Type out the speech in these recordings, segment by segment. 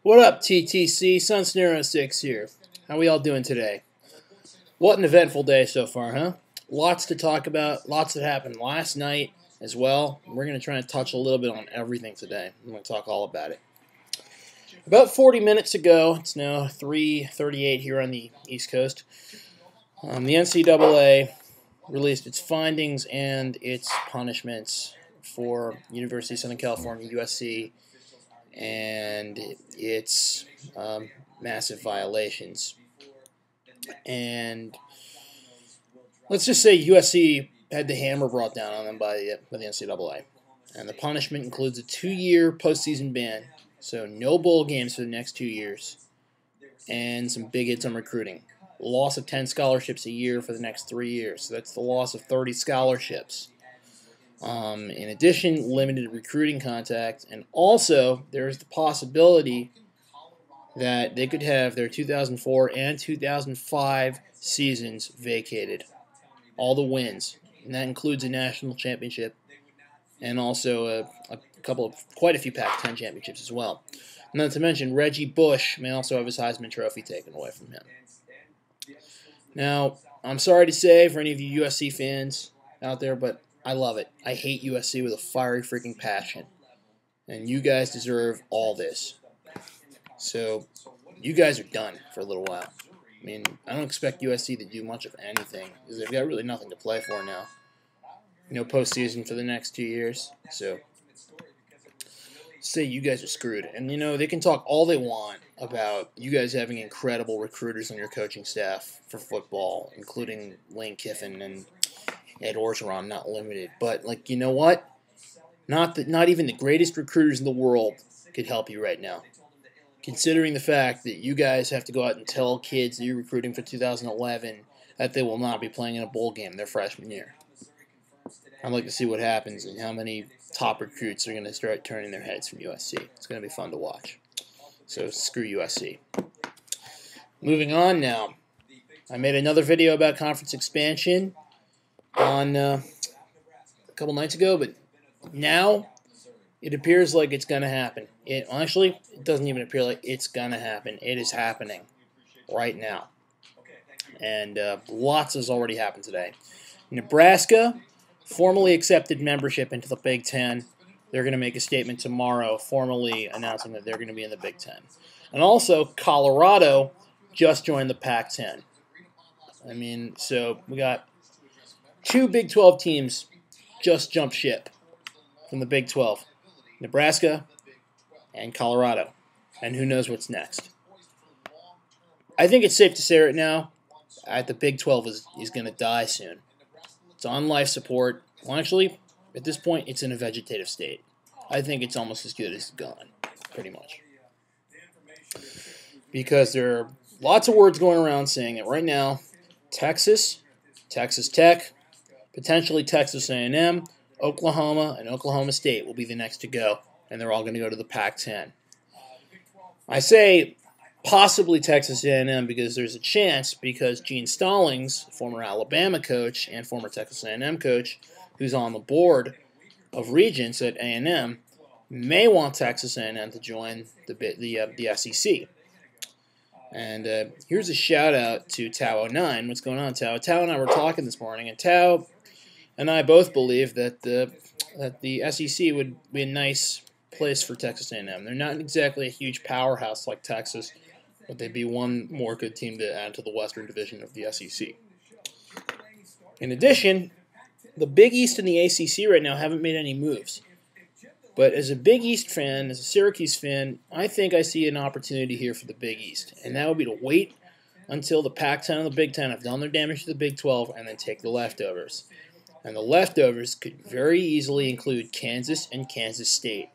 What up, TTC? Sunsnero6 here. How we all doing today? What an eventful day so far, huh? Lots to talk about, lots that happened last night as well. We're going to try and touch a little bit on everything today. I'm going to talk all about it. About 40 minutes ago, it's now 3:38 here on the East Coast, the NCAA released its findings and its punishments for University of Southern California, USC, and its massive violations. And let's just say USC had the hammer brought down on them by the NCAA. And the punishment includes a 2-year postseason ban, so no bowl games for the next 2 years, and some big hits on recruiting. Loss of 10 scholarships a year for the next 3 years, so that's the loss of 30 scholarships. In addition, limited recruiting contact, and also there's the possibility that they could have their 2004 and 2005 seasons vacated. All the wins, and that includes a national championship and also quite a few Pac-10 championships as well. Not to mention, Reggie Bush may also have his Heisman Trophy taken away from him. Now, I'm sorry to say for any of you USC fans out there, but I love it. I hate USC with a fiery freaking passion. And you guys deserve all this. So, you guys are done for a little while. I mean, I don't expect USC to do much of anything, because they've got really nothing to play for now. No postseason for the next 2 years. So, say you guys are screwed. And, they can talk all they want about you guys having incredible recruiters on your coaching staff for football, including Lane Kiffin and Ed Orgeron, not limited. But, you know what? Not even the greatest recruiters in the world could help you right now. Considering the fact that you guys have to go out and tell kids that you're recruiting for 2011 that they will not be playing in a bowl game their freshman year. I'd like to see what happens and how many top recruits are going to start turning their heads from USC. It's going to be fun to watch. So screw USC. Moving on now. I made another video about conference expansion on a couple nights ago, but now it appears like it's going to happen. It doesn't even appear like it's going to happen. It is happening right now. And lots has already happened today. Nebraska formally accepted membership into the Big Ten. They're going to make a statement tomorrow formally announcing that they're going to be in the Big Ten. And also, Colorado just joined the Pac-10. I mean, so we got 2 Big 12 teams just jumped ship from the Big 12. Nebraska and Colorado. And who knows what's next. I think it's safe to say right now the Big 12 is going to die soon. It's on life support. Well, actually, at this point, it's in a vegetative state. I think it's almost as good as gone, pretty much. Because there are lots of words going around saying that right now, Texas, Texas Tech, potentially Texas A&M, Oklahoma, and Oklahoma State will be the next to go, and they're all going to go to the Pac-10. I say possibly Texas A&M because there's a chance, because Gene Stallings, former Alabama coach and former Texas A&M coach, who's on the board of regents at A&M, may want Texas A&M to join the SEC. And here's a shout-out to Tao09. What's going on, Tao? Tao and I were talking this morning, and Tao and I both believe that the SEC would be a nice place for Texas A&M. They're not exactly a huge powerhouse like Texas, but they'd be one more good team to add to the Western Division of the SEC. In addition, the Big East and the ACC right now haven't made any moves. But as a Big East fan, as a Syracuse fan, I think I see an opportunity here for the Big East. And that would be to wait until the Pac-10 and the Big Ten have done their damage to the Big 12 and then take the leftovers. And the leftovers could very easily include Kansas and Kansas State.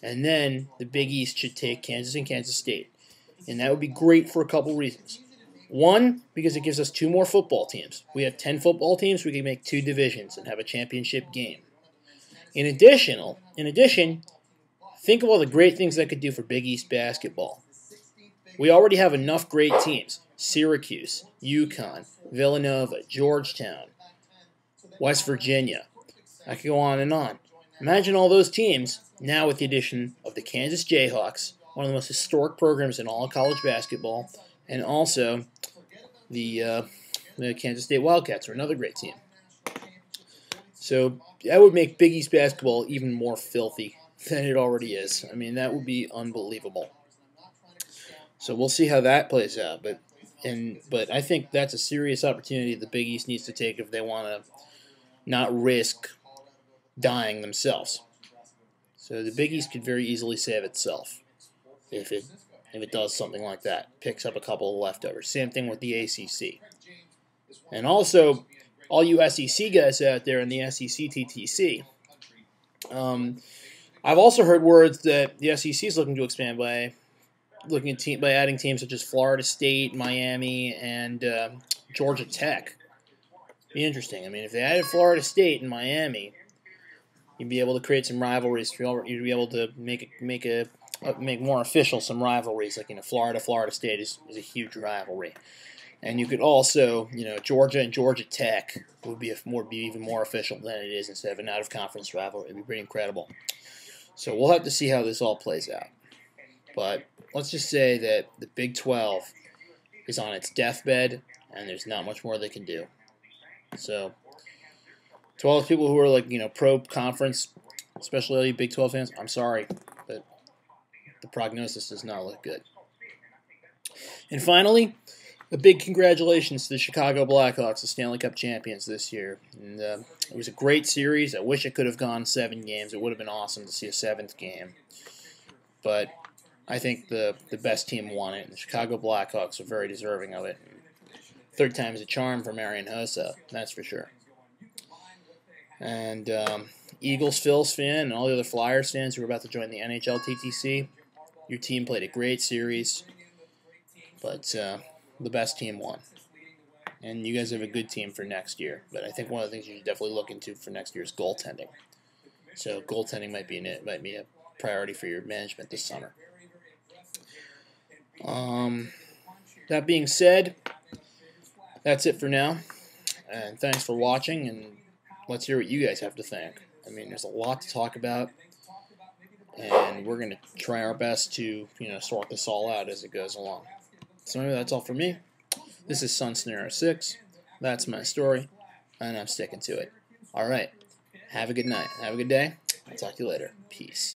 And then the Big East should take Kansas and Kansas State. And that would be great for a couple reasons. One, because it gives us 2 more football teams. We have 10 football teams, we can make 2 divisions and have a championship game. In addition, think of all the great things that could do for Big East basketball. We already have enough great teams. Syracuse, UConn, Villanova, Georgetown, West Virginia. I could go on and on. Imagine all those teams now with the addition of the Kansas Jayhawks, one of the most historic programs in all of college basketball, and also the Kansas State Wildcats are another great team. So that would make Big East basketball even more filthy than it already is. I mean, that would be unbelievable. So we'll see how that plays out. But I think that's a serious opportunity the Big East needs to take if they want to not risk dying themselves. So the Big East could very easily save itself if it does something like that, picks up a couple of leftovers. Same thing with the ACC. And also, all you SEC guys out there in the SEC TTC, I've also heard words that the SEC is looking to expand by adding teams such as Florida State, Miami, and Georgia Tech. Be interesting. I mean, if they added Florida State and Miami, you'd be able to create some rivalries. You'd be able to make more official some rivalries. Like, Florida State is a huge rivalry. And you could also, Georgia and Georgia Tech would be even more official than it is instead of an out-of-conference rivalry. It'd be pretty incredible. So we'll have to see how this all plays out. But let's just say that the Big 12 is on its deathbed, and there's not much more they can do. So to all those people who are pro-conference, especially all you Big 12 fans, I'm sorry, but the prognosis does not look good. And finally, a big congratulations to the Chicago Blackhawks, the Stanley Cup champions this year. And it was a great series. I wish it could have gone 7 games. It would have been awesome to see a 7th game. But I think the best team won it. And the Chicago Blackhawks are very deserving of it. 3rd time's a charm for Marian Hossa, that's for sure. And Eagles, Phils fan, and all the other Flyers fans who are about to join the NHL TTC, your team played a great series. But the best team won. And you guys have a good team for next year. But I think one of the things you should definitely look into for next year is goaltending. So goaltending might be a priority for your management this summer. That being said, that's it for now. And thanks for watching. And let's hear what you guys have to think. I mean, there's a lot to talk about. And we're going to try our best to, sort this all out as it goes along. So anyway, that's all for me. This is Sun Snare 6. That's my story, and I'm sticking to it. All right. Have a good night. Have a good day. I'll talk to you later. Peace.